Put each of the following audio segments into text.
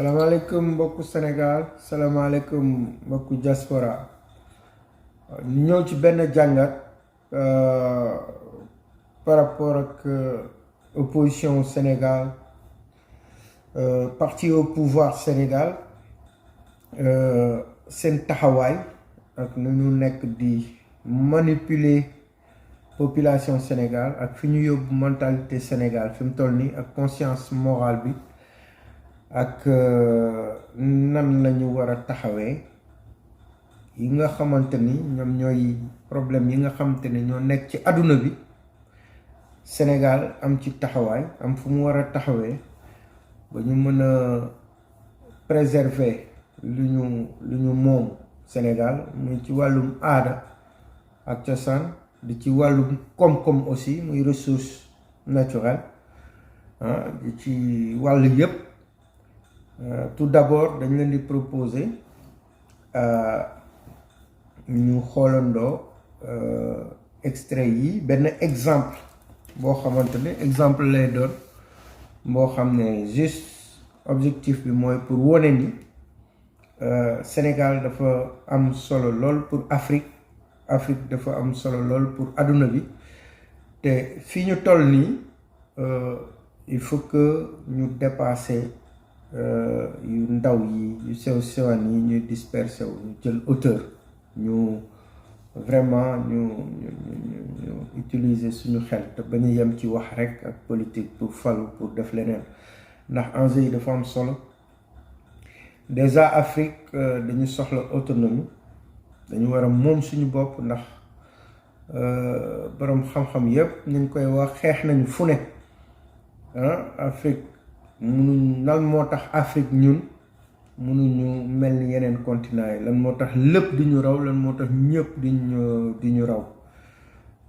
salaamaaleykum mbokku Sénégal salaamaaleykum mbokku diaspora ñu ñëw ci benn jàngat par rapport ak opposition Sénégal parti au pouvoir Sénégal seen taxawaay ak nu ñu nekk di manipuler population Sénégal ak fi ñu yóbbu mentalité Sénégal fi mu toll nii ak conscience morale bi ak nan la ñu war a taxawee yi nga xamante ni ñoom ñooy problème yi nga xamante ni ñoo nekk ci àdduna bi Sénégal am ci taxawaay am fu mu war a taxawee ba ñu mën a préserver lu ñu moom Sénégal muy ci wàllum aada ak cosaan di ci wàllum koom-koom aussi muy ressource naturelle di ci wàll yépp tout d'abord dañ leen di proposer ñu xoolandoo extrait yi benn exemple boo xamante ne exemple lay doon boo xam ne juste objectif bi mooy pour wone ni Sénégal dafa am solo lool pour Afrique dafa am solo lool pour adduna bi te fi ñu toll nii il faut que ñu dépasser yu ndaw yi yu sew sewaan yi ñuy dispersé wu ñu jël hauteur ñu vraiment ñu utiliser suñu xel te ba ñu yem ci wax rek ak politique pour falu pour def leneen ndax enjeu yi dafa am solo déjà Afrique dañu soxla autonomie dañu war a moom suñu bopp ndax boroom xam-xam yépp ñu koy wax xeex nañu fu ne Afrique munuñ lan moo tax Afrique ñun munuñu mel ni yeneen continent yi lan moo tax lépp di ñu raw lan moo tax ñëpp di ñu raw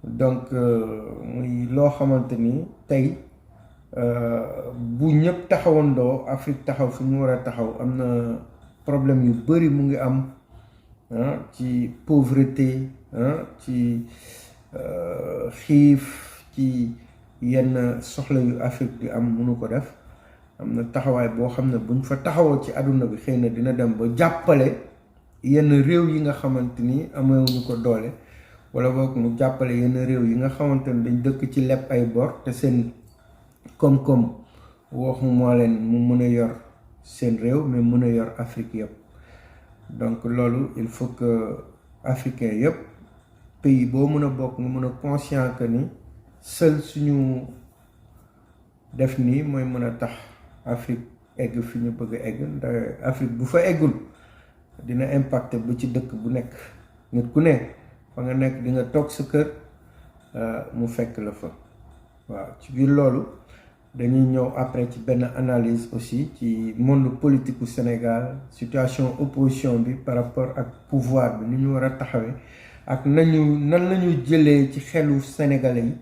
donc muy loo xamante ni tey bu ñëpp taxawandoo Afrique taxaw fi mu war a taxaw am na problème yu bari mu ngi am ci pauvreté ci xiif ci yenn soxla yu Afrique di am mënu ko def am na taxawaay boo xam ne buñ fa taxawoo ci àdduna bi xëy na dina dem ba jàppale yenn réew yi nga xamante ni amewuñu ko doole wala boog mu jàppale yenn réew yi nga xamante ni dañ dëkk ci leb ay bor te seen koom-koom waxu moo leen mu mën a yor seen réew mais mën a yor Afrique yëpp donc loolu il faut que africain yëpp pays boo mën a bokk nga mën a conscient que ni seul suñu def nii mooy mën a tax Afrique egg fi ñu bëgg a egg ndax Afrique bu fa eggul dina impacté ba ci dëkk bu nekk nit ku ne fa nga nekk di nga toog sa kër mu fekk la fa waaw ci biir loolu dañuy ñëw après ci benn analyse aussi ci monde politique u Sénégal situation opposition bi par rapport ak pouvoir bi ni ñu war a taxawee ak nan lañu jëlee ci xelu sénégalais yi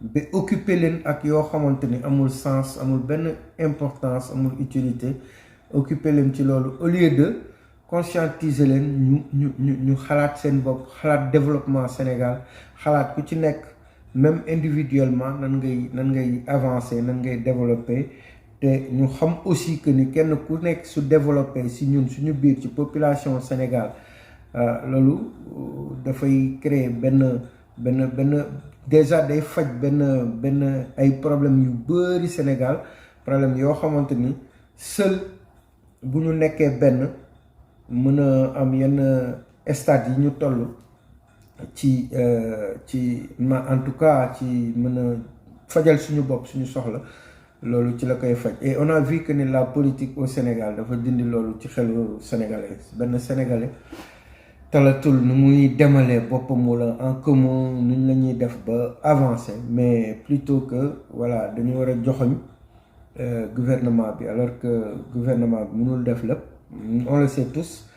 ba occuper leen ak yoo xamante ni amul sens amul benn importance amul utilité occuper leen ci loolu au lieu de conscientiser leen ñu xalaat seen bopp xalaat développement Sénégal xalaat ku ci nekk même individuellement nan ngay avancer nan ngay développer te ñu xam aussi que ni kenn ku nekk su développer si ñun suñu biir ci population Sénégal loolu dafay créer benn déjà day faj benn ay problème yu bari Sénégal problème yoo xamante ni seul bu ñu nekkee benn mën a am yenn stade yi ñu toll ci en tout cas ci mën a fajal suñu bopp suñu soxla loolu ci la koy faj et on a vu que ni la politique au Sénégal dafa dindi loolu ci xelu sénégalais benn sénégalais talatul nu muy demalee boppam wala en commun nuñ la ñuy def ba avancer mais plutôt que voilà dañu war a joxoñ gouvernement bi alors que gouvernement bi mënul def lépp on le sait tous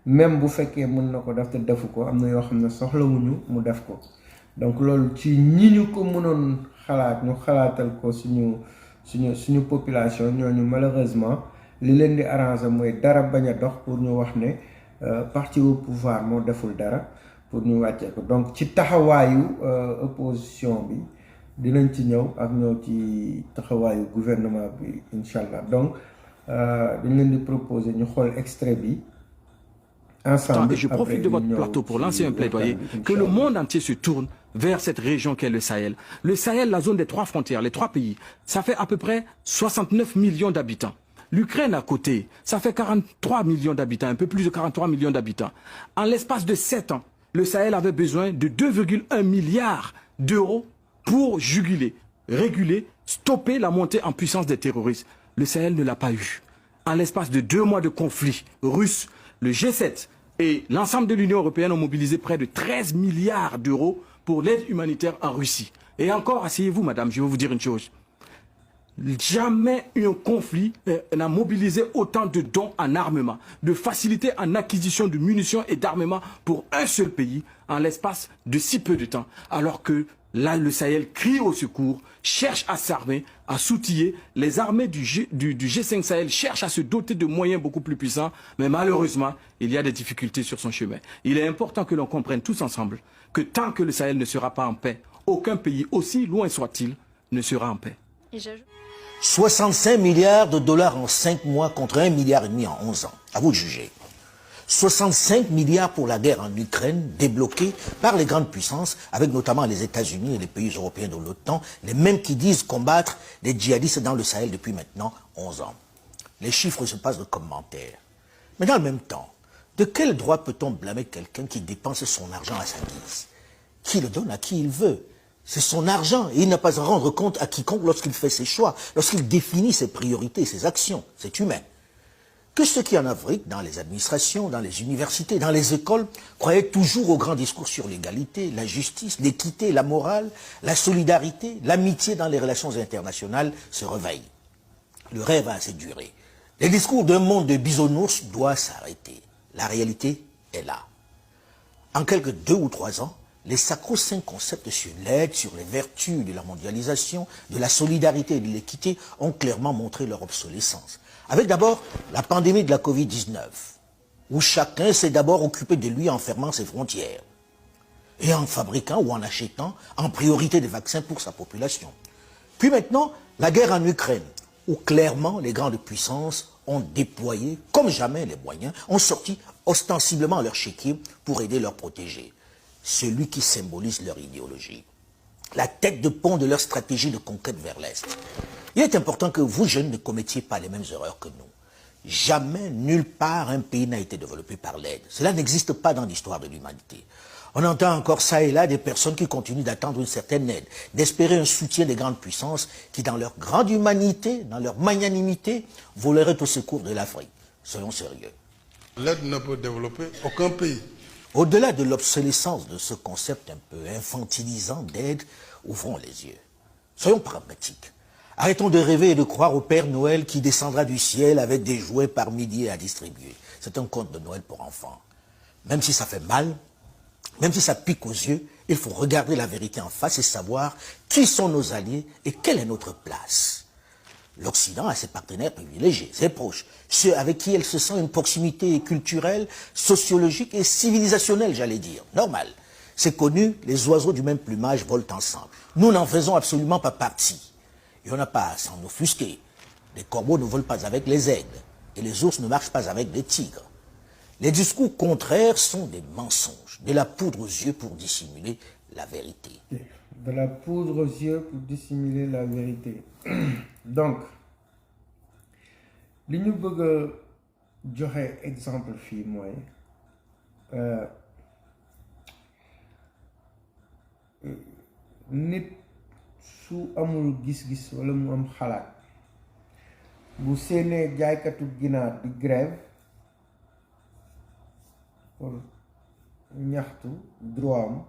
même bu fekkee mën na ko def te defu ko am na yoo xam ne soxlawuñu mu def ko donc loolu ci ñi ñu ko mënoon xalaat ñu xalaatal ko suñu population ñooñu malheureusement li leen di arranger mooy dara bañ a dox pour ñu wax ne parti au pouvoir moo deful dara pour ñu wàccee ko donc ci taxawaayu opposition bi dinañ ci ñëw ak ñëw ci taxawaayu gouvernement bi incha allah donc dañ leen di proposer ñu xool extrait bi ensemble. Et je profite de votre plateau pour lancer un plaidoyer que le monde entier se tourne vers cette région qu'est le Sahel. Le Sahel, la zone des 3 frontières, les 3 pays, ça fait à peu près 69 millions d'habitants. L'Ukraine à côté, ça fait 43 millions d'habitants, un peu plus de 43 millions d'habitants. En l'espace de 7 ans, le Sahel avait besoin de 2,1 milliards d'euros pour juguler, réguler, stopper la montée en puissance des terroristes. Le Sahel ne l'a pas eu. En l'espace de 2 mois de conflit russe, le G7 et l'ensemble de l'Union européenne ont mobilisé près de 13 milliards d'euros pour l'aide humanitaire en Russie. Et encore, asseyez-vous, madame, je vais vous dire une chose. Jamais un conflit n'a mobilisé autant de dons en armement, de facilité en acquisition de munitions et d'armement pour un seul pays en l'espace de si peu de temps. Alors que là, le Sahel crie au secours, cherche à s'armer, à s'outiller. Les armées du G5 Sahel cherchent à se doter de moyens beaucoup plus puissants. Mais malheureusement, il y a des difficultés sur son chemin. Il est important que l'on comprenne tous ensemble que tant que le Sahel ne sera pas en paix, aucun pays, aussi loin soit-il, ne sera en paix. 65 milliards de dollars en 5 mois contre 1,5 milliard en 11 ans. À vous de juger. 65 milliards pour la guerre en Ukraine, débloquée par les grandes puissances, avec notamment les États-Unis et les pays européens de l'OTAN, les mêmes qui disent combattre les djihadistes dans le Sahel depuis maintenant 11 ans. Les chiffres se passent de commentaires. Mais dans le même temps, de quel droit peut-on blâmer quelqu'un qui dépense son argent à sa guise? Qui le donne à qui il veut? C'est son argent et il n'a pas à rendre compte à quiconque lorsqu'il fait ses choix, lorsqu'il définit ses priorités, ses actions. C'est humain. Que ceux qui en Afrique, dans les administrations, dans les universités, dans les écoles, croyaient toujours aux grands discours sur l'égalité, la justice, l'équité, la morale, la solidarité, l'amitié dans les relations internationales se réveillent. Le rêve a assez duré. Les discours d'un monde de bisounours doivent s'arrêter. La réalité est là. En quelques 2 ou 3 ans, les sacro-saints concepts sur l'aide, sur les vertus de la mondialisation, de la solidarité et de l'équité ont clairement montré leur obsolescence. Avec d'abord la pandémie de la Covid-19, où chacun s'est d'abord occupé de lui en fermant ses frontières, et en fabriquant ou en achetant en priorité des vaccins pour sa population. Puis maintenant, la guerre en Ukraine, où clairement les grandes puissances ont déployé comme jamais les moyens, ont sorti ostensiblement leur chéquier pour aider leurs protégés. Celui qui symbolise leur idéologie, la tête de pont de leur stratégie de conquête vers l'Est. Il est important que vous, jeunes, ne commettiez pas les mêmes erreurs que nous. Jamais, nulle part, un pays n'a été développé par l'aide. Cela n'existe pas dans l'histoire de l'humanité. On entend encore ça et là des personnes qui continuent d'attendre une certaine aide, d'espérer un soutien des grandes puissances qui, dans leur grande humanité, dans leur magnanimité, voleraient au secours de l'Afrique. Soyons sérieux. L'aide ne peut développer aucun pays. Au-delà de l'obsolescence de ce concept un peu infantilisant d'aide, ouvrons les yeux. Soyons pragmatiques. Arrêtons de rêver et de croire au Père Noël qui descendra du ciel avec des jouets par milliers à distribuer. C'est un conte de Noël pour enfants. Même si ça fait mal, même si ça pique aux yeux, il faut regarder la vérité en face et savoir qui sont nos alliés et quelle est notre place. L'Occident a ses partenaires privilégiés, ses proches, ceux avec qui elle se sent une proximité culturelle, sociologique et civilisationnelle, j'allais dire. Normal. C'est connu, les oiseaux du même plumage volent ensemble. Nous n'en faisons absolument pas partie. Et on n'a pas à s'en offusquer. Les corbeaux ne volent pas avec les aigles, et les ours ne marchent pas avec les tigres. Les discours contraires sont des mensonges, de la poudre aux yeux pour dissimuler la vérité. De la poudre aux yeux pour dissimuler la vérité. Donc, li ñu bëgg a joxe exemple fii mooy nit su amul gis-gis wala mu am xalaat bu séenee jaaykatu ginaar di grève pour ñaxtu droit am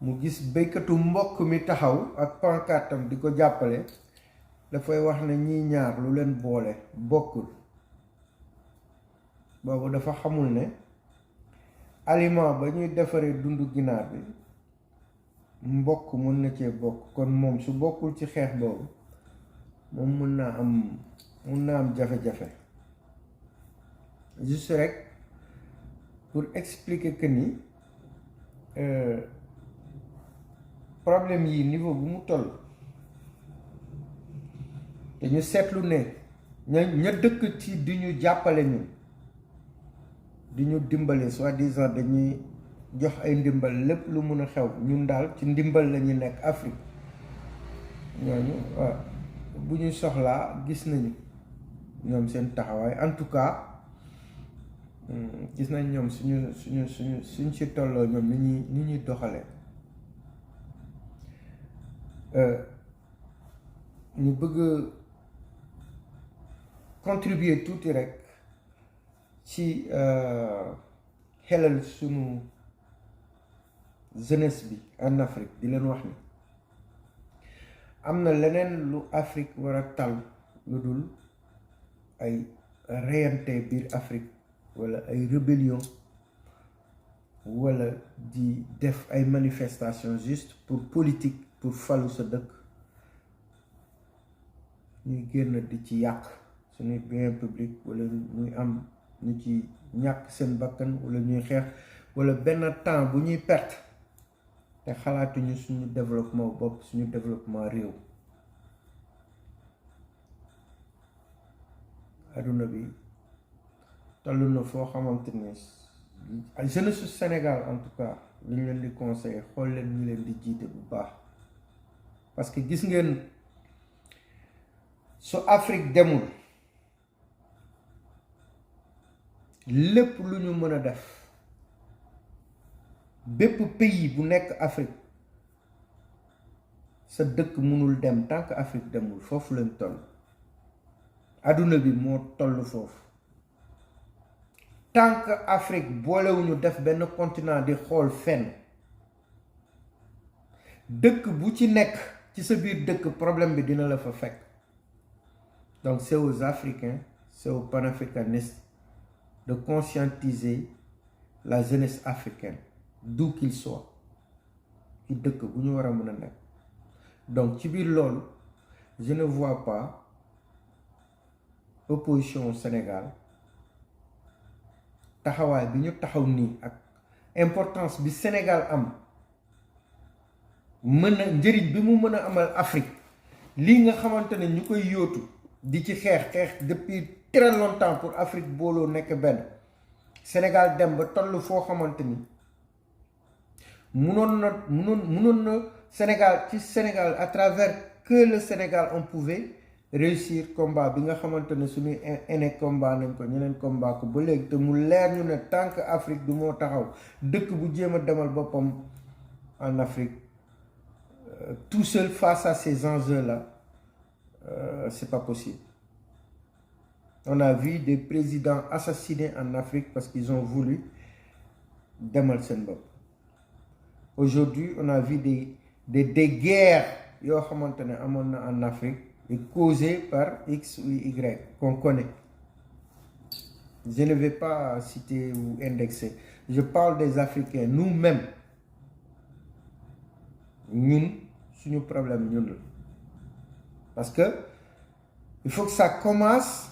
mu gis béykatu mbokk mi taxaw ak pancartam di ko jàppale dafay wax ne ñii ñaar lu leen boole bokkul boobu dafa xamul ne aliment ba ñuy defaree dundu ginaar bi mbokk mën na cee bokk kon moom su bokkul ci xeex boobu moom mën naa am jafe-jafe juste rek pour expliquer que ni problème yi niveau bu mu toll te ñu seetlu ne ña dëkk ci di ñu jàppale ñun di ñu dimbale soi-disant dañuy jox ay ndimbal lépp lu mun a xew ñun daal ci ndimbal la ñu nekk Afrique ñooñu bu ñu soxlaa gis nañu ñoom seen taxawaay en tout cas gis nañ ñoom suñ ci tolloo ñoom ni ñuy doxalee ñu bëgg contribuer tuuti rek ci xelal sunu jeunesse bi en Afrique di leen wax ni am na leneen lu Afrique war a tal lu dul ay reyante biir Afrique wala ay rébellion wala di def ay manifestations juste pour politique pour falu sa dëkk ñuy génn di ci yàq suñuy bien public wala ñuy am ñu ci ñàkk seen bakkan wala ñuy xeex wala benn temps bu ñuy perte te xalaatuñu suñu développement bopp suñu développement réew aduna bi tollu na foo xamante ni jeunesse su Sénégal en tout cas li ñu leen di conseiller xool leen ñu leen di jiite bu baax parce que gis ngeen su Afrique demul lépp lu ñu mën a def bépp pays bu nekk Afrique sa dëkk mënul dem tant que Afrique demul foofu lañ toll adduna bi moo toll foofu tant que Afrique boolewuñu def benn continent di xool fenn dëkk bu ci nekk ci sa biir dëkk problème bi dina la fa fekk donc c'est aux Africains c'est aux panafricanistes de conscientiser la jeunesse africaine d'où qu'il soit ci dëkk bu ñu war a mën a nekk donc ci biir loolu je ne vois pas opposition au Sénégal taxawaay bi ñu taxaw nii ak importance bi Sénégal am mën a njëriñ bi mu mën a amal Afrique lii nga xamante ne ñu koy yóotu di ci xeex depuis très longtemps pour Afrique booloo nekk benn Sénégal dem ba toll foo xamante ni munoon na Sénégal ci Sénégal à travers que le Sénégal on pouvait réussir combat bi nga xamante ne suñuy aîné combat nañ ko ñeneen combat ko ba léegi te mu leer ñu ne tant que Afrique du moo taxaw dëkk bu jéem a demal boppam en Afrique tout seul face à ces enjeux-là c'est pas possible. On a vu des présidents assassinés en Afrique parce qu'ils ont voulu demal seen bopp. Aujourd'hui on a vu des guerres yoo xamante ne amoon na en Afrique et causées par X ou Y qu'on connaît. Je ne vais pas citer ou indexer. Je parle des Africains nous-mêmes. Ñun suñu problème ñun la parce que il faut que ça commence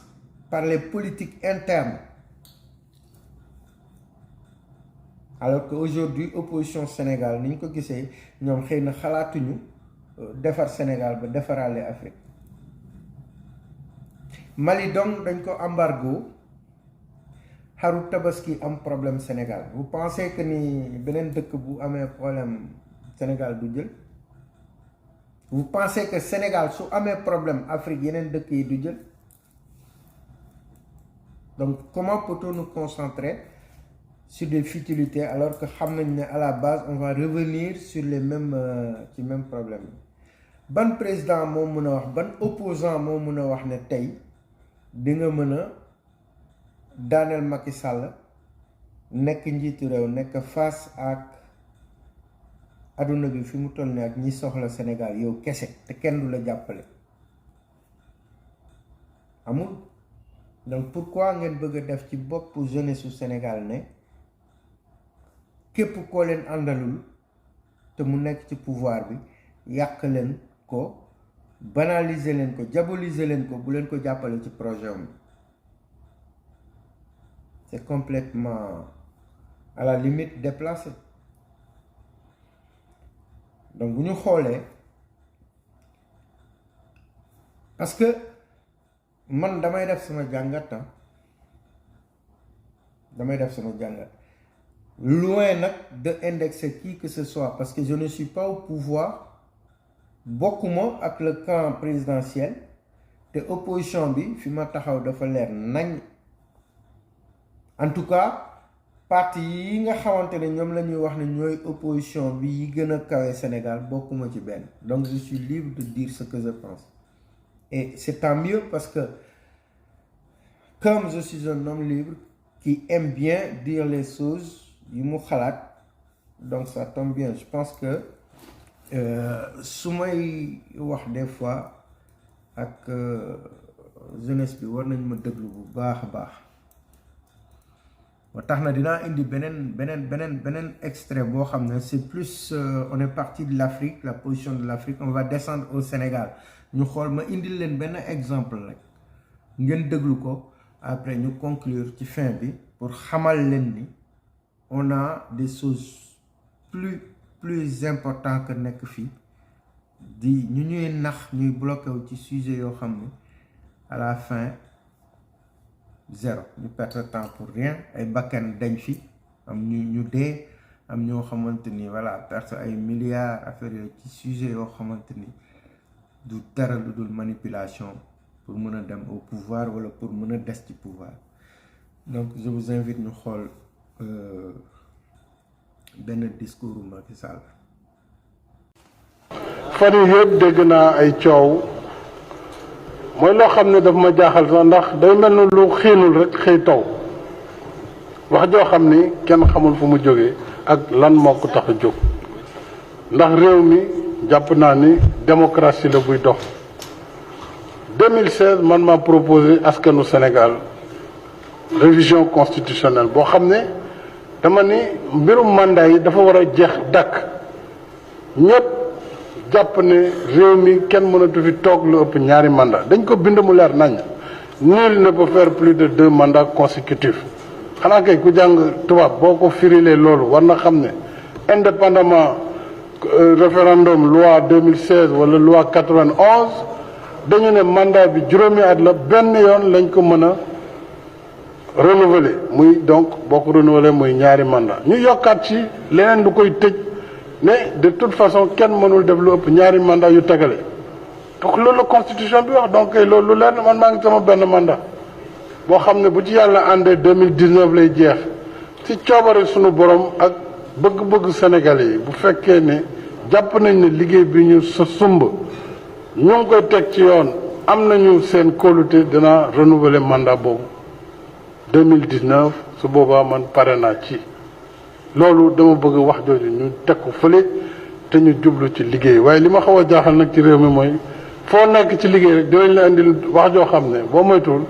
par les politiques internes. Alors que aujourd'hui opposition Sénégal ni ñu ko gisee ñoom xëy na xalaatuñu defar Sénégal ba defaraale Afrique. Mali donc dañ ko embargo xaru tabaski am problème Sénégal. Vous pensez que ni beneen dëkk bu amee problème Sénégal du jël? Vous pensez que Sénégal su amee problème Afrique yeneen dëkk yi du jël? Donc comment peut-on nous concentrer sur des futilités alors que xam nañ ne à la base on va revenir sur les mêmes ci même problème yi. Ban président moo mën a wax ban opposant moo mën a wax ne tey di nga mën a daaneel Macky Sall nekk njiitu réew nekk face ak adduna bi fi mu toll nii ak ñi soxla Sénégal yow kese te kenn du la jàppale amul. Donc pourquoi ngeen bëgg a def ci bopp jeunesse su Sénégal ne képp koo leen àndalul te mu nekk ci pouvoir bi yàq leen ko banaliser leen ko diaboliser leen ko bu leen ko jàppale ci projet am. C'est complètement à la limite déplacé. Donc bu ñu xoolee parce que man damay def sama jàngat damay def sama jàngat loin nag de indexer qui que ce soit parce que je ne suis pas au pouvoir bokkuma ak le camp présidentiel te opposition bi fi ma taxaw dafa leer nañ en tout cas parti yi nga xamante ne ñoom la ñuy wax ne ñooy opposition bi yi gën a kawe Sénégal bokkuma ci benn donc je suis libre de dire ce que je pense et c'est tant mieux parce que comme je suis un homme libre qui aime bien dire les choses yi mu xalaat donc ça tombe bien je pense que su may wax des fois ak jeunesse bi war nañ ma déglu bu baax a baax ba tax na dinaa indi beneen extrait boo xam ne c'est plus on est parti de l'Afrique la position de l'Afrique on va descendre au Sénégal ñu xool ma indil leen benn exemple rek ngeen déglu ko après ñu conclure ci fin bi pour xamal leen ni on a des choses plus importantes que nekk fii di ñu ñuy nax ñuy bloqué wu ci sujet yoo xam ne à la fin zéro ñu perdre temps pour rien ay bakkan dañ fi am ñu dee am ñoo xamante ni voilà perdre ay milliards affaires yooyu ci sujet yoo xamante ni du dara lu dul manipulation pour mën a dem au pouvoir wala pour mën a des ci pouvoir donc je vous invite ñu xool benn discours Macky Sall. fan yii yëpp dégg naa ay coow mooy loo xam ne daf ma jaaxal sax ndax day mel ni lu xiinul rek xëy taw wax joo xam ni kenn xamul fu mu jógee ak lan moo ko tax a jóg ndax réew mi jàpp naa ni démocratie la buy dox 2016 man maa proposé askanu Sénégal révision constitutionnelle boo xam ne dama ni mbirum mandat yi dafa war a jeex dàkk ñëpp jàpp ne réew mi kenn mënatu fi toog lu ëpp ñaari mandat dañ ko bind mu leer nañ nul ne peut faire plus de 2 mandats consécutifs xanaa kay ku jàng tubaab boo ko firilee loolu war na xam ne indépendamment référendum loi 2016 wala loi 91 dañu ne mandat bi juróomi at la benn yoon lañ ko mën a renouveler muy donc boo ko renouveler muy ñaari mandat ñu yokkaat ci leneen lu koy tëj ne de toute façon kenn mënul def lu ëpp ñaari mandat yu tegale donc loolu la constitution bi wax donc loolu lu leer man maa ngi sama benn mandat boo xam ne bu ci yàlla àndee 2019 lay jeex ci coobare sunu borom ak bëgg-bëgg Sénégalais yi bu fekkee ne jàpp nañ ne liggéey bi ñu sa sumb ñu ngi koy teg ci yoon am nañu seen kóolute dina renouveler mandat boobu 2019 su boobaa man pare naa ci loolu dama bëgg wax jooju ñu teg ko fële te ñu jublu ci liggéey waaye li ma xaw a jaaxal nag ci réew mi mooy foo nekk ci liggéey rek dinañ la indil wax joo xam ne boo moytuwul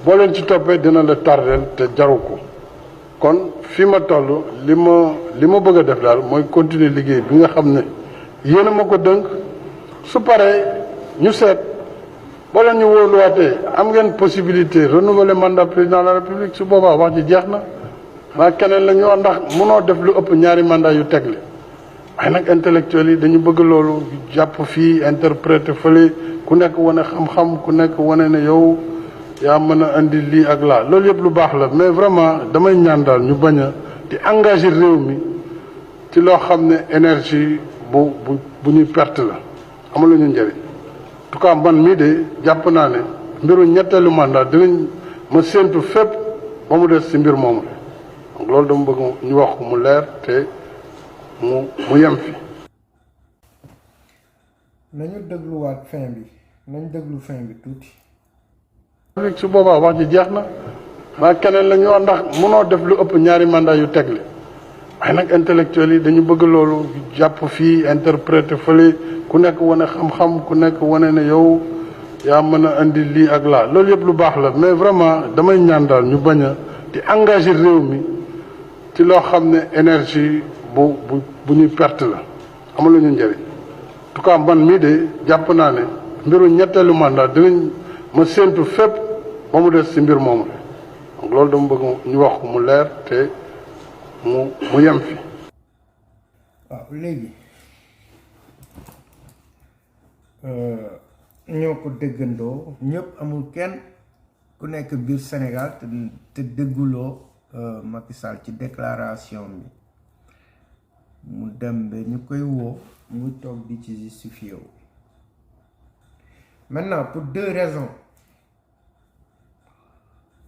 boo leen ci toppee dina la tardeel te jaru ko kon fi ma toll li ma bëgg a def daal mooy continuer liggéey bi nga xam ne yéen a ma ko dënk su paree ñu seet boo leen ñu wóoluwaatee am ngeen possibilité renouveler mandat président de la république su boobaa wax ji jeex na xanaa keneen la ñu wax ndax mënoo def lu ëpp ñaari mandat yu tegle waaye nag intellectuels yi dañu bëgg loolu jàpp fii interpréter fële ku nekk wane xam-xam ku nekk wane ne yow yaa mën a indi lii ak laa loolu yëpp lu baax la mais vraiment damay ñaan daal ñu bañ a di engager réew mi ci loo xam ne énergie bu ñuy perte la amul ñu njëriñ en tout cas man mii de jàpp naa ne mbiru ñetteelu mandat dinañ ma séentu fépp ba mu des ci mbir moomu la donc loolu dama bëgg ñu wax mu leer te mu yem fi. nañu dégluwaat fin bi nañ déglu fin bi tuuti. su boobaa wax ji jeex na xanaa keneen la ñu wax ndax mënoo def lu ëpp ñaari mandat yu tegle waaye nag intellectuels yi dañu bëgg loolu jàpp fii interpréter fële ku nekk wane xam-xam ku nekk wane ne yow yaa mën a indi lii ak laa loolu yëpp lu baax la mais vraiment damay ñaan daal ñu bañ a di engager réew mi ci loo xam ne énergie bu ñuy perte la amul ñu njëriñ en tout cas man mii de jàpp naa ne mbiru ñetteelu mandat dinañ ma séentu fépp ba mu des ci mbir moomu la donc loolu dama bëgg ñu wax mu leer te mu yem fi. waaw léegi ñoo ko déggandoo ñëpp amul kenn ku nekk biir Sénégal te dégguloo Macky Sall ci déclaration bi mu dem ba ñu koy woo muy toog di ci justifié wu. Maintenant pour deux raisons.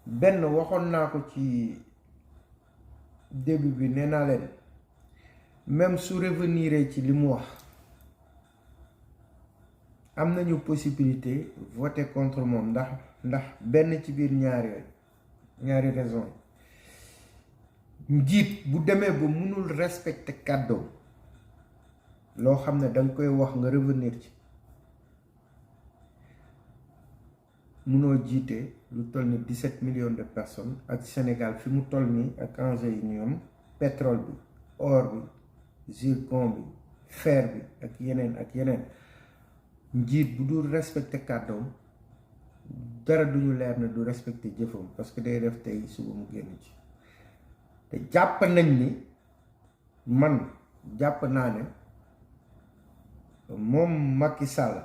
benn waxoon naa ko ci début bi nee naa leen même su revenir ci li mu wax am nañu possibilité voter contre moom ndax benn ci biir ñaari raison njiit bu demee ba mënul respecter kàddoom loo xam ne danga koy wax nga revenir ci mënoo jiite lu toll ni 17 millions de personnes ak Sénégal fi mu toll nii ak enjeu yi ñoom pétrole bi or bi zircon bi fer bi ak yeneen njiit bu dul respecter kàddoom dara duñu leer na du respecter jëfam parce que day def tey suba mu génn ci te jàpp nañ ni man jàpp naa ne moom Macky Sall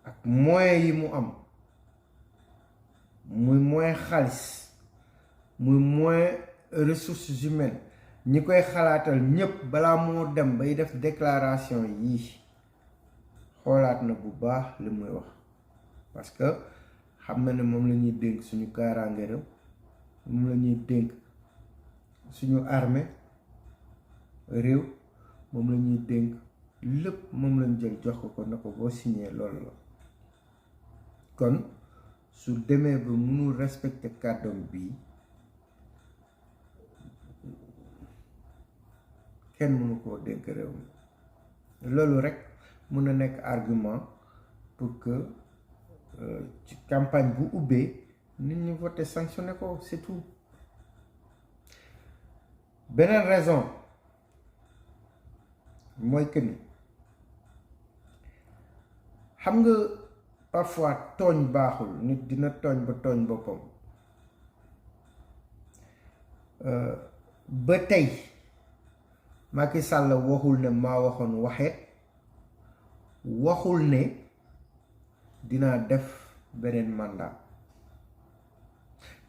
ak moyens yi mu am muy moyen xaalis muy moyen ressources humaines ñi koy xalaatal ñépp balaa moo dem bay def déclaration yii xoolaat na bu baax li muy wax parce que xam na ne moom la ñuy dénk suñu kaaraange réew moom la ñuy dénk suñu armée réew moom la ñuy dénk lépp moom lañ jël jox ko na ko boo signé loolu la kon su demee ba mënul respecter kàddoom bii kenn mënu koo dénk réew mi loolu rek mën na nekk argument pour que ci campagne bu ubbee nit ñi voté sanctionné ko c'est tout. Beneen raison mooy que ni xam nga parfois tooñ baaxul nit dina tooñ ba tooñ boppam ba tey Macky Sall waxul ne maa waxoon waxeet waxul ne dinaa def beneen mandat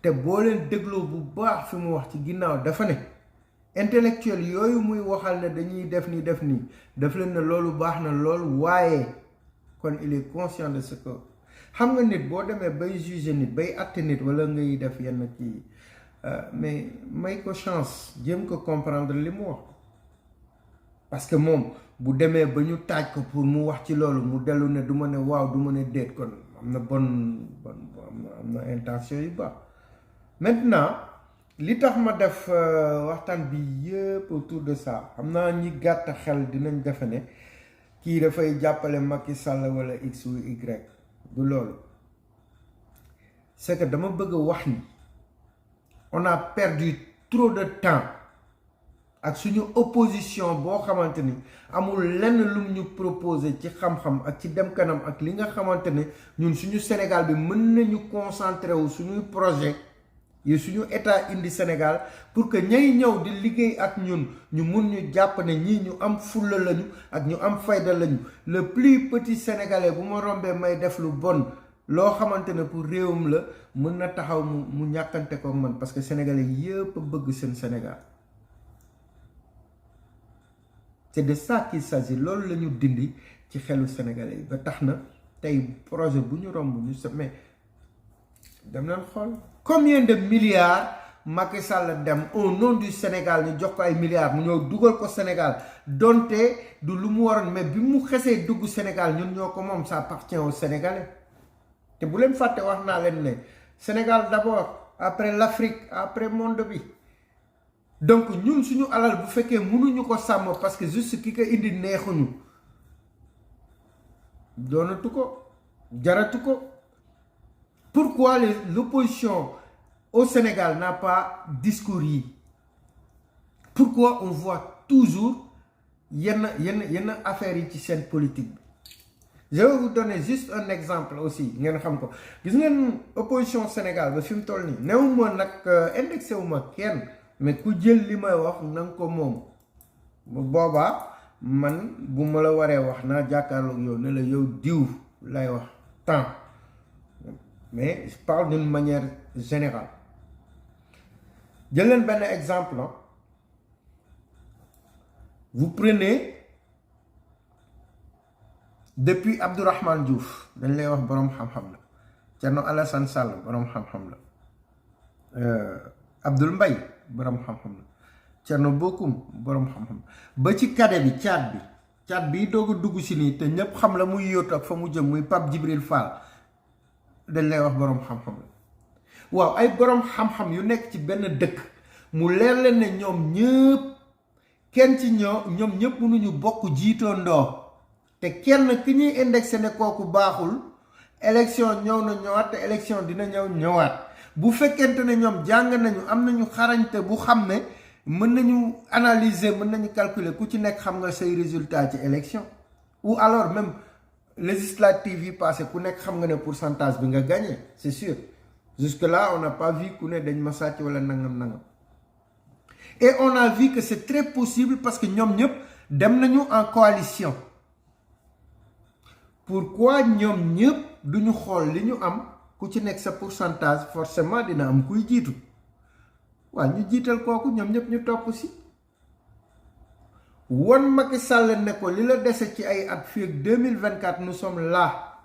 te boo leen dégloo bu baax fi mu wax ci ginnaaw dafa ne intellectuel yooyu muy waxal ne dañuy def ni def nii daf leen ne loolu baax na loolu waaye kon il est conscient de ce que xam nga nit boo demee bay juger nit bay àtte nit wala ngay def yenn kii mais may ko chance jéem ko comprendre li mu wax parce que moom bu demee ba ñu taaj ko pour mu wax ci loolu mu dellu ne du ma ne waaw du ma ne déet kon am na am na intention yu baax. Maintenant li tax ma def waxtaan bi yëpp autour de ça xam naa ñi gàtt xel dinañ defe ne kii dafay jàppale Macky Sall wala X ou Y du loolu c'est que dama bëgg a wax ni on a perdu trop de temps ak suñu opposition boo xamante ni amul lenn lum ñu proposé ci xam-xam ak ci dem kanam ak li nga xamante ne ñun suñu Sénégal bi mën nañu concentré wu suñuy projet yi suñu état indi Sénégal pour que ñay ñëw di liggéey ak ñun ñu mun ñu jàpp ne ñii ñu am fulla lañu ak ñu am fayda lañu le plus petit sénégalais bu ma rombee may def lu bon loo xamante ne pour réewam la mën na taxaw mu ñàkkante ko man parce que sénégalais yëpp bëgg seen Sénégal c'est de ça qu'il s'agit loolu la ñu dindi ci xelu sénégalais yi ba tax na tey projet bu ñu romb ñu mais dem nañ xool combien de milliards Macky Sall dem au nom du Sénégal ñu jox ko ay milliards mu ñëw dugal ko Sénégal donte du lu mu waroon mais bi mu xesee dugg Sénégal ñun ñoo ko moom ça appartient aux Sénégalais te bu leen fàtte wax naa leen ne Sénégal d'abord après l'Afrique après monde bi donc ñun suñu alal bu fekkee mënuñu ko sàmm parce que juste ki ko indi neexuñu doonatu ko jaratu ko. Pourquoi l'opposition au Sénégal n'a pas discours yi? Pourquoi on voit toujours yenn affaires yi ci seen politique bi? Je vais vous donner juste un exemple aussi ngeen xam ko gis ngeen opposition Sénégal ba fi mu toll nii néew ma nag indexé wu ma kenn mais ku jël li may wax na nga ko moom bu boobaa man bu ma la waree wax naa jàkkaarloog yow ne la yow diw lay wax temps mais je parle d'une manière générale. Je donne un exemple. Vous prenez depuis Abdourahmane Diouf, dañ lay wax borom xam-xam la Thierno Alassane Sall borom xam-xam la Abdoul Mbaye borom xam-xam la Thierno Bocoum borom xam-xam ba ci kade bi caat bi doog a dugg si nii te ñëpp xam la muy yóotu ak fa mu jëm muy Pape Djibril Fall dañ lay wax borom xam-xam la waaw ay borom xam-xam yu nekk ci benn dëkk mu leer leen ne ñoom ñëpp kenn ci ñoom ñëpp mënuñu bokk jiitoo ndoo te kenn ki ñuy indexé ne kooku baaxul élection ñëw na ñëwaat te élection dina ñëwaat bu fekkente ne ñoom jàng nañu am nañu xarañte bu xam ne mën nañu analyser mën nañu calculer ku ci nekk xam nga say résultat ci élection ou alors même législative yi passé ku nekk xam nga ne pourcentage bi nga gagné c'est sûr jusque là on n'a pas vu ku ne dañ ma sàcc wala nangam et on a vu que c'est très possible parce que ñoom ñëpp dem nañu en coalition. Pourquoi ñoom ñëpp duñu xool li ñu am ku ci nekk sa pourcentage forcément dina am kuy jiitu waaw ñu jiital kooku ñoom ñëpp ñu topp si won Macky Sall ne ko li la dese ci ay at fii ak 2024 nous sommes là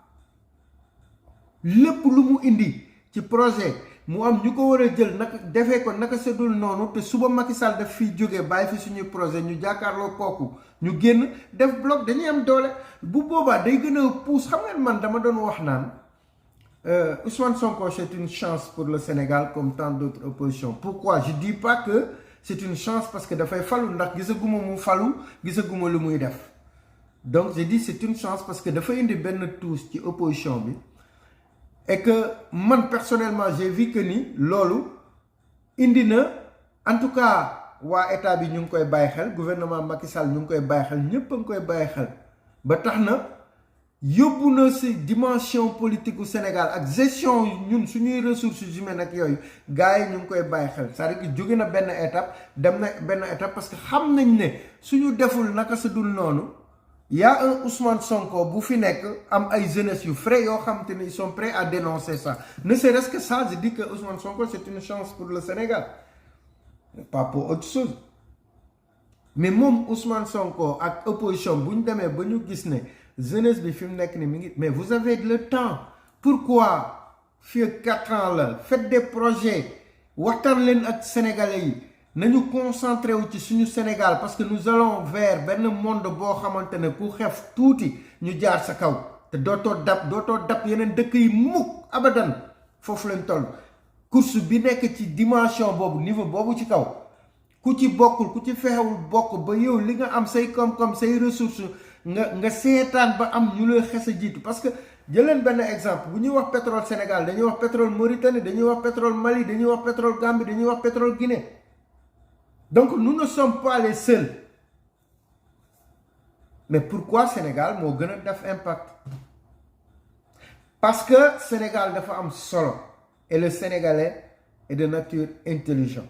lépp lu mu indi ci projet mu am ñu ko war a jël naka defee ko naka sedul noonu te suba Macky Sall daf fiy jógee bàyyi fi suñuy projet ñu jàkkaarloo kooku ñu génn def bloc dañuy am doole bu boobaa day gën a pousse xam ngeen man dama doon wax naan Ousmane Sonko c'est une chance pour le Sénégal comme tant d'autres oppositions. Pourquoi? Je dis pas que c'est une chance parce que dafay falu ndax gisaguma mu falu gisaguma lu muy def donc je dis c'est une chance parce que dafay indi benn touche ci opposition bi et que man personnellement j'ai vu que ni loolu indi na en tout cas waa état bi ñu ngi koy bàyyi xel gouvernement Macky Sall ñu ngi koy bàyyi xel ñëpp a ngi koy bàyyi xel ba tax na yóbbu na si dimension politique u Sénégal ak gestion ñun suñuy ressources humaines ak yooyu gars yi ñu ngi koy bàyyi xel c'est-à-dire que jóge na benn étape dem na benn étape parce que xam nañ ne suñu deful naka sa dul noonu y a un Ousmane Sonko bu fi nekk am ay jeunesse yu frais yoo xam te ne ils sont prêts à dénoncer ça ne serait-ce que ça je dis que Ousmane Sonko c'est une chance pour le Sénégal pas pour autre chose mais moom Ousmane Sonko ak opposition bu ñu demee ba ñu gis ne jeunesse bi fi mu nekk ni mi ngi mais vous avez le temps pourquoi fii ak 4 ans la faites des projets waxtaan leen ak sénégalais yi nañu concentré wu ci suñu Sénégal parce que nous allons vers benn monde boo xamante ne ku xef tuuti ñu jaar sa kaw te dootoo dab yeneen dëkk yi mukk abadan foofu lañ toll course bi nekk ci dimension boobu niveau boobu ci kaw ku ci bokkul ku ci fexewul bokk ba yow li nga am say koom-koom say ressources nga seetaan ba am ñu lay xes a jiitu parce que jëleen benn exemple bu ñuy wax pétrole Sénégal dañuy wax pétrole Mauritanie dañuy wax pétrole Mali dañuy wax pétrole Gambie dañuy wax pétrole Guinée donc nous ne sommes pas les seuls mais pourquoi Sénégal moo gën a def impact parce que Sénégal dafa am solo et le Sénégalais est de nature intelligent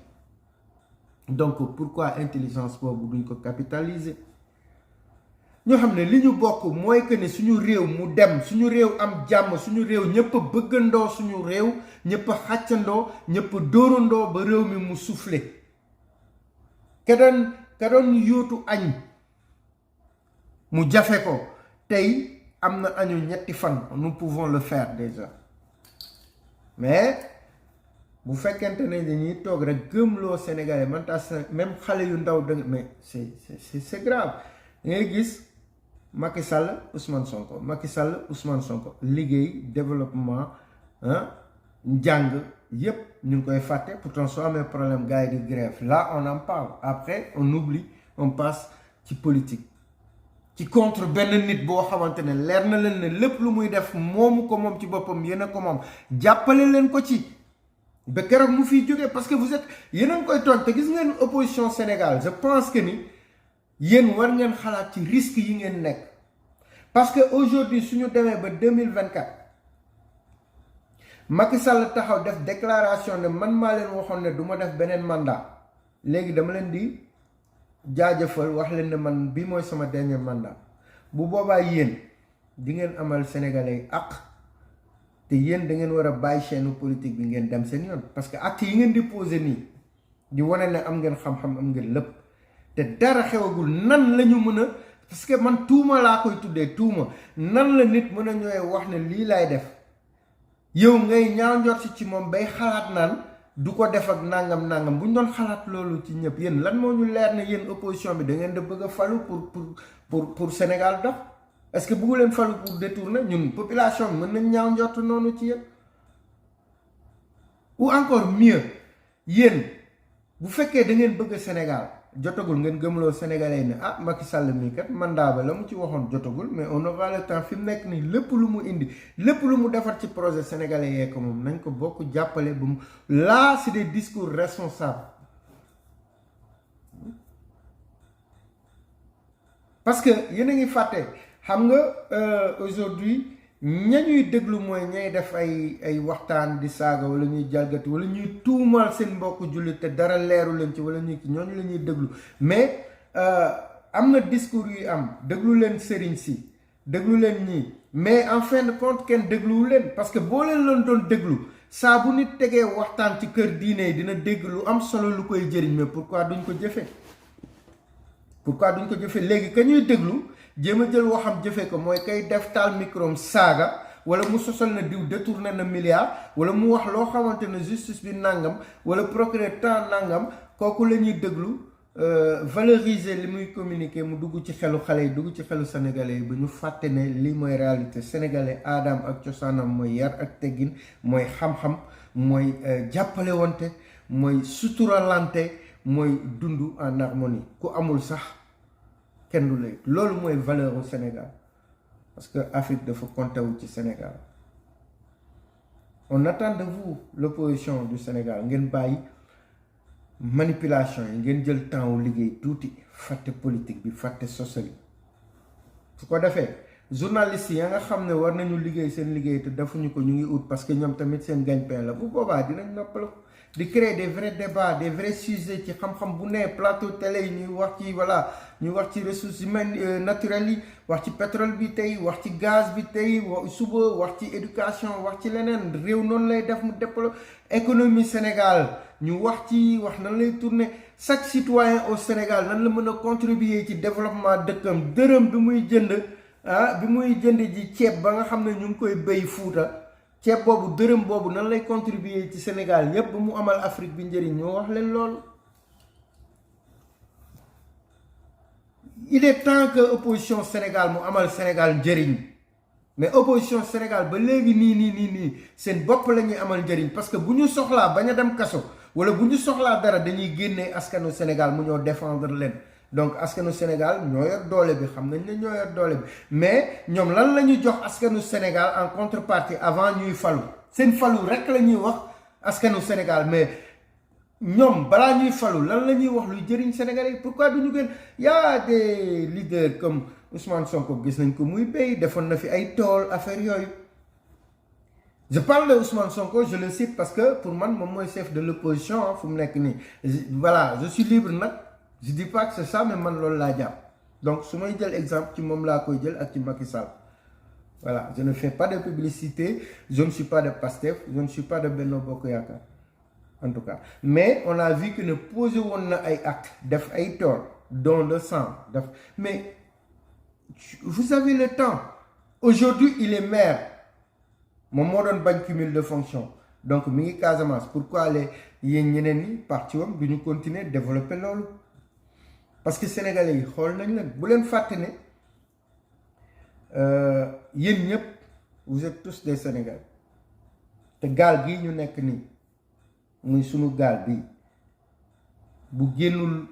donc pourquoi intelligence boobu duñ ko capitaliser ñoo xam ne li ñu bokk mooy que ne suñu réew mu dem suñu réew am jàmm suñu réew ñëpp a bëggandoo suñu réew ñëpp a xàccandoo ñëpp a dóorandoo ba réew mi mu soufflé ka doon yóotu añ mu jafe ko tey am na añu ñetti fan nous pouvons le faire déjà mais bu fekkente ne dañuy toog rek gëmloo Sénégalais man tax même xale yu ndaw da mais c'est grave da ngay gis Macky Sall Ousmane Sonko Macky Sall Ousmane Sonko liggéey développement njàng yépp ñu ngi koy fàtte pourtant soo amee problème gars yi di grève là on en parle après on oublie on passe ci politique ci contre benn nit boo xamante ne leer na leen ne lépp lu muy def moomu ko moom ci boppam yéen a ko moom jàppale leen ko ci ba keroog mu fiy jógee parce que vous êtes yéen a ngi koy tooñ te gis ngeen opposition Sénégal je pense que ni yéen war ngeen xalaat ci risque yi ngeen nekk parce que aujourd'hui suñu demee ba 2024 Macky Sall taxaw def déclaration ne man maa leen waxoon ne du ma def beneen mandat léegi dama leen di jaajëfal wax leen ne man bii mooy sama dernier mandat bu boobaa yéen di ngeen amal sénégalais ak te yéen da ngeen war a bàyyi chaîne politique bi ngeen dem seen yoon parce que acte yi ngeen di posé nii di wane ne am ngeen xam-xam am ngeen lépp te dara xewagul nan la ñu mën a parce que man tuuma laa koy tuddee tuuma nan la nit mën a ñëwee wax ne lii laay def yow ngay ñaaw njort ci moom bay xalaat naan du ko def ak nangam bu ñu doon xalaat loolu ci ñëpp yéen lan moo ñu leer ne yéen opposition bi da ngeen da bëgg a falu pour Sénégal dox est-ce que bëggu leen falu pour détourner ñun population bi mën nañ ñaaw njort noonu ci yéen ou encore mieux yéen bu fekkee da ngeen bëgg Sénégal jotagul ngeen gëmloo Sénégalais ne ah Macky Sall mii kat mandat ba la mu ci waxoon jotagul mais on aura le temps fi mu nekk nii lépp lu mu indi lépp lu mu defar ci projet sénégalais yee ko moom nañ ko bokk jàppale ba mu là c'est des discours responsables parce que yéen a ngi fàtte xam nga aujourd'hui ñañuy déglu mooy ñay def ay waxtaan di saaga wala ñuy jalgati wala ñuy tuumal seen mbokk jullit te dara leeru leen ci wala ñuy ñooñu la ñuy déglu mais am na discours yu am déglu leen sëriñ si déglu leen ñii mais en fin de compte kenn dégluwu leen parce que boo leen doon déglu saa bu nit tegee waxtaan ci kër diine yi dina dégg lu am solo lu koy jëriñ mais pourquoi duñ ko jëfee léegi ka ñuy déglu jéem a jël waxam jëfee ko mooy kay def taal microm saaga wala mu sosal na diw détourné na milliard wala mu wax loo xamante ne justice bi nangam wala procureur temps nangam kooku la ñuy déglu valoriser li muy communiquer mu dugg ci xelu xale yi dugg ci xelu sénégalais yi ba ñu fàtte ne lii mooy réalité sénégalais aadam ak cosaanam mooy yar ak teggin mooy xam-xam mooy jàppale wante mooy suturalante mooy dund en harmonie ku amul sax kenn du lay loolu mooy valeur au Sénégal parce que Afrique dafa compté wu ci Sénégal on attend de vous l'opposition du Sénégal ngeen bàyyi manipulation yi ngeen jël temps wu liggéey tuuti fàtte politique bi fàtte social yi su ko defee journalistes yi nga xam ne war nañu liggéey seen liggéey te defuñu ko ñu ngi ut parce que ñoom tamit seen gagne-pain la bu boobaa dinañ noppalu di créer des vrais débats des vrais sujets ci xam-xam bu ne plateau télé yi ñuy wax ci voilà ñu wax ci ressources humaines naturelles yi wax ci pétrole bi tey wax ci gaz bi tey suba wax ci éducation wax ci leneen réew noonu lay def mu développé économie Sénégal ñu wax nan lay tourner chaque citoyen au Sénégal nan la mën a contribuer ci développement dëkkam dërëm bi muy jënd ji ceeb ba nga xam ne ñu ngi koy béy Fuuta ceeb boobu dërëm boobu nan lay contribuer ci Sénégal yépp ba mu amal Afrique bi njëriñ ñoo wax leen loolu. Il est temps que opposition Sénégal mu amal Sénégal njëriñ mais opposition Sénégal ba léegi nii seen bopp la ñuy amal njëriñ parce que bu ñu soxlaa bañ a dem kaso wala bu ñu soxlaa dara dañuy génnee askanu Sénégal mu ñoo défendre leen donc askanu Sénégal ñoo yor doole bi xam nañ ne ñoo yor doole bi mais ñoom lan la ñuy jox askanu Sénégal en contrepartie avant ñuy falu seen falu rek la ñuy wax askanu Sénégal mais ñoom balaa ñuy falu lan la ñuy wax luy jëriñ Sénégalais yi pourquoi du ñu gën y a des leaders comme Ousmane Sonko gis nañ ko muy béy defoon na fi ay tool affaire yooyu je parle de Ousmane Sonko je le cite parce que pour man moom mooy chef de l'opposition fu mu nekk nii voilà je suis libre nag je dis pas que c'est ça mais man loolu laa jàpp donc su may jël exemple ci moom laa koy jël ak ci Macky Sall voilà je ne fais pas de publicité je ne suis pas de Pastef je ne suis pas de Benno Bokk Yaakaar en tout cas mais on a vu que ne posé woon na ay actes def ay tool don de sang def mais vous avez le temps aujourd'hui il est maire moom moo doon bañ cumul de fonction donc mi ngi Casamance pourquoi les yéen ñeneen ñi parti wam du ñu continuer développer loolu parce que sénégalais yi xool nañ leen bu leen fàtte ne yéen ñëpp vous êtes tous des Sénégalais te gaal gii ñu nekk nii muy sunu gaal bi bu génnul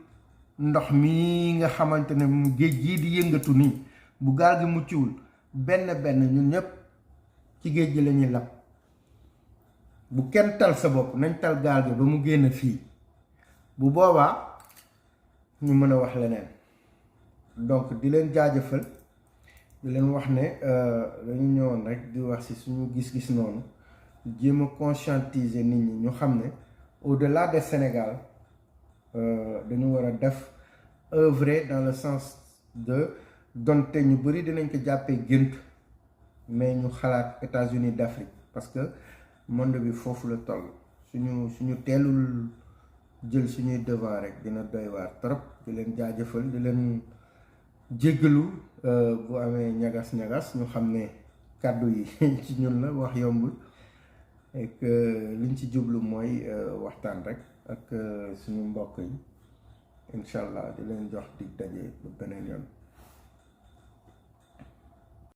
ndox mi nga xamante ne mu géej gii di yëngatu nii bu gaal gi mucciwul benn ñun ñëpp ci géej gi la ñuy lab bu kenn tal sa bopp nañ tal gaal gi ba mu génn fii bu boobaa ñu mën a wax leneen donc di leen jaajëfal di leen wax ne dañu ñëwoon rek di wax ci suñu gis-gis noonu jéem a conscientiser nit ñi ñu xam ne au-delà de Sénégal dañu war a def œuvrer dans le sens de donte ñu bëri dinañ ko jàppee gént mais ñu xalaat États-Unis d'Afrique parce que monde bi foofu la toll suñu teelul jël suñuy devant rek dina doy waar trop di leen jaajëfal di leen jéggalu bu amee ñagas-ñagas ñu xam ne kàddu yi ci ñun la wax yombul et que liñ ci jublu mooy waxtaan rek ak suñu mbokk yi incha allah di leen jox dig daje ba beneen yoon